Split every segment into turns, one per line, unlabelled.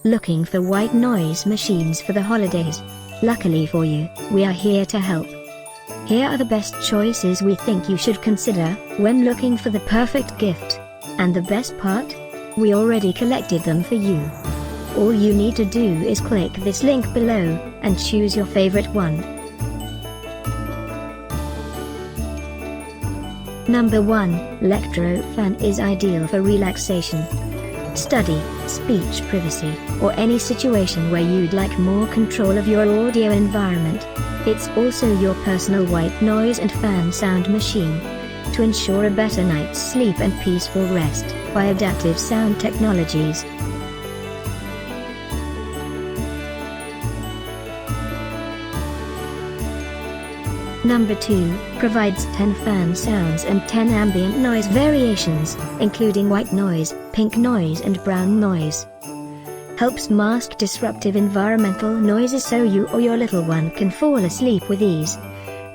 Looking for white noise machines for the holidays? Luckily for you, we are here to help. Here are the best choices we think you should consider when looking for the perfect gift. And the best part? We already collected them for you. All you need to do is click this link below and choose your favorite one. Number 1. Lectrofan is ideal for relaxation, study, speech privacy, or any situation where you'd like more control of your audio environment. It's also your personal white noise and fan sound machine. To ensure a better night's sleep and peaceful rest, by adaptive sound technologies. Number 2, provides 10 fan sounds and 10 ambient noise variations, including white noise, pink noise and brown noise. Helps mask disruptive environmental noises so you or your little one can fall asleep with ease.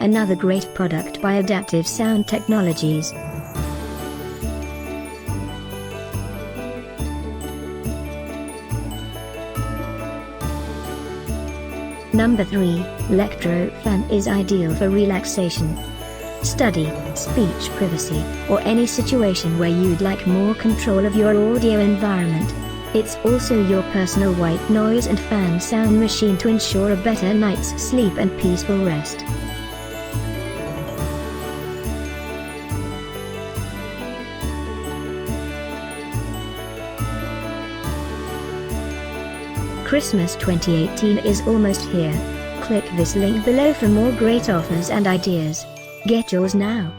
Another great product by Adaptive Sound Technologies. Number 3, Lectrofan is ideal for relaxation, study, speech privacy, or any situation where you'd like more control of your audio environment. It's also your personal white noise and fan sound machine to ensure a better night's sleep and peaceful rest. Christmas 2018 is almost here. Click this link below for more great offers and ideas. Get yours now.